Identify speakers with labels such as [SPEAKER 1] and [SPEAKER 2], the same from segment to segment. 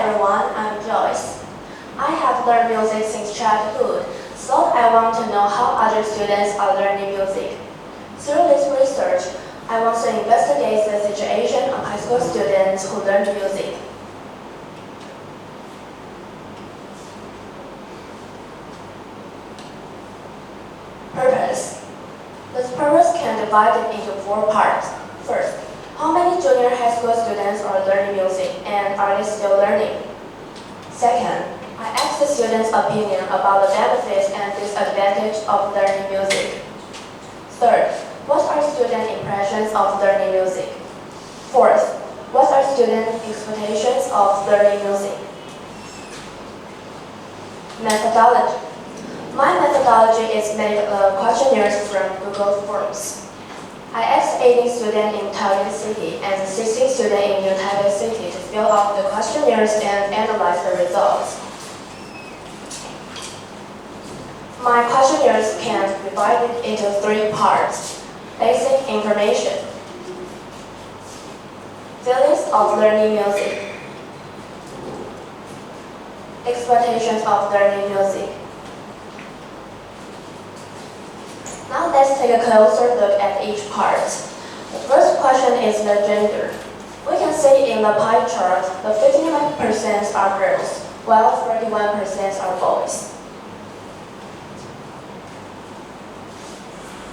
[SPEAKER 1] everyone, I'm Joyce. I have learned music since childhood, so I want to know how other students are learning music. Through this research, I want to investigate the situation of high school students who learn music. Purpose. This purpose can be divided into 4 parts. First, how many junior high school students are learning music and are they still learning? Second, I asked the students' opinion about the benefits and disadvantages of learning music. Third, what are student impressions of learning music? Fourth, what are student expectations of learning music? Methodology. My methodology is make questionnaires from Google Forms. I asked 18 students in Taoyuan City and 16 students in New Taipei City to fill out the questionnaires and analyze the results. My questionnaires can be divided into 3 parts. Basic information, feelings of learning music, expectations of learning music. Now let's take a closer look at each part. The first question is the gender. We can see in the pie chart the 59% are girls, while 31% are boys.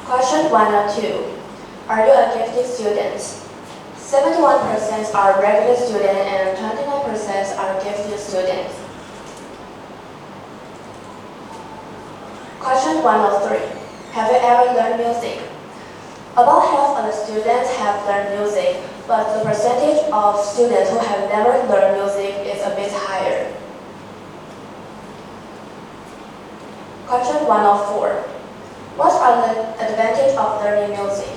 [SPEAKER 1] Question 102. Are you a gifted student? 71% are regular students and 29% are gifted students. Question 103. Have you ever learned music? About half of the students have learned music, but the percentage of students who have never learned music is a bit higher. Question 104. What are the advantages of learning music?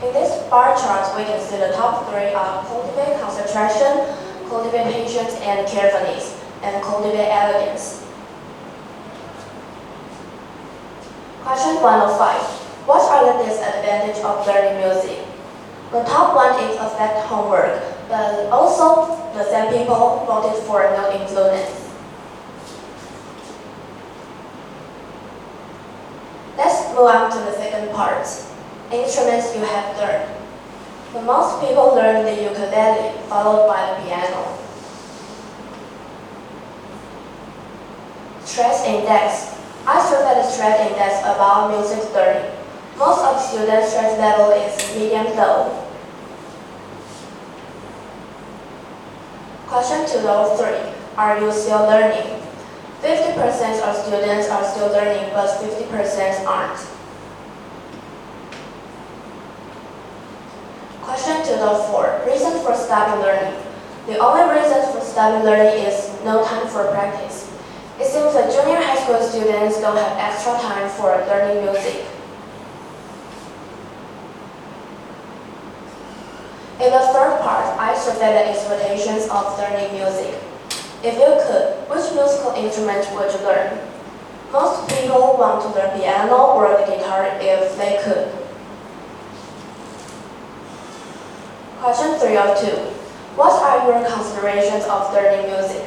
[SPEAKER 1] In this bar chart, we can see the top 3 are cultivate concentration, cultivate patience and carefulness, and cultivate elegance. Question 105. What are the disadvantages of learning music? The top one is affect homework, but also the same people voted for no influence. Let's move on to the second part. Instruments you have learned. The most people learn the ukulele, followed by the piano. Stress index. I surveyed the stress index about music learning. Most of students' stress level is medium-low. Question 203. Are you still learning? 50% of students are still learning, but 50% aren't. Question 204. Reason for stopping learning. The only reason for stopping learning is no time for practice. It seems that junior high school students don't have extra time for learning music. In the third part, I surveyed the expectations of learning music. If you could, which musical instrument would you learn? Most people want to learn piano or the guitar if they could. Question 302. What are your considerations of learning music?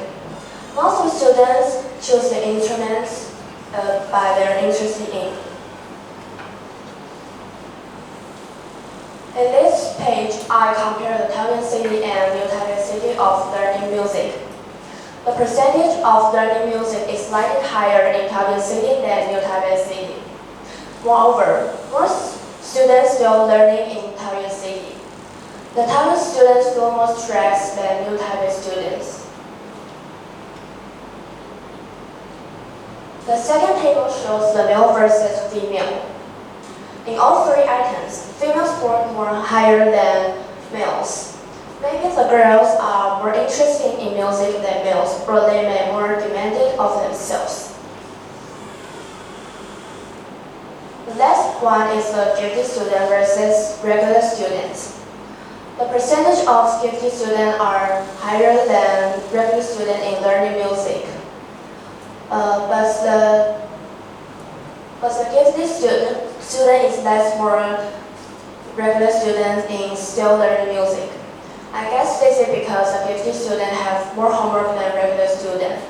[SPEAKER 1] Most of students choose the instruments by their interest in. In this page, I compare the Taoyuan City and New Taipei City of learning music. The percentage of learning music is slightly higher in Taoyuan City than New Taipei City. Moreover, most students still learning in Taoyuan City. The Taoyuan students feel more stressed than New Taipei students. The second table shows the male versus female. In all 3 items, females scored more higher than males. Maybe the girls are more interested in music than males, or they may be more demanding of themselves. The last one is the gifted student versus regular students. The percentage of gifted students are higher than regular students in learning music. But the gifted student is less more regular students in still learning music. I I guess this is because the gifted students have more homework than regular students.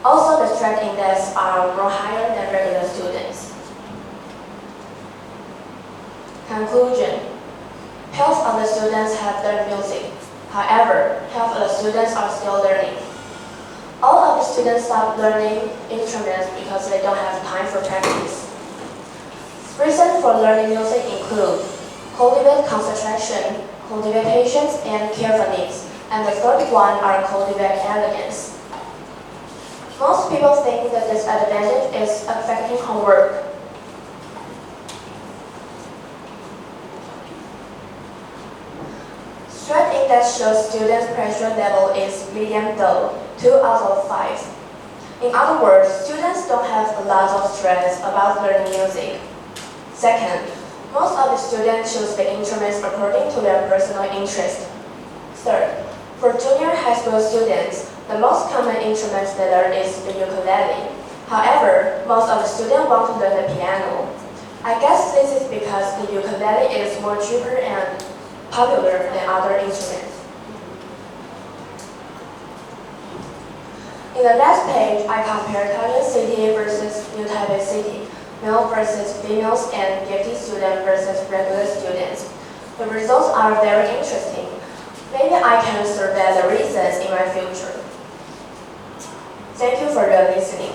[SPEAKER 1] Also, the strength index are more higher than regular students. Conclusion. Half of the students have learned music. However, half of the students are still learning. All of the students stop learning instruments because they don't have time for practice. Reasons for learning music include cultivate concentration, cultivate patience, and care for needs. And the third one are cultivate elegance. Most people think that this disadvantage is affecting homework. Strength index shows students' pressure level is medium though, 2 out of 5. In other words, students don't have a lot of stress about learning music. Second, most of the students choose the instruments according to their personal interest. Third, for junior high school students, the most common instrument they learn is the ukulele. However, most of the students want to learn the piano. I guess this is because the ukulele is more cheaper and popular than other instruments. In the next page, I compare Taiwan City versus New Taipei City, male versus females, and gifted students versus regular students. The results are very interesting. Maybe I can survey the reasons in my future. Thank you for your listening.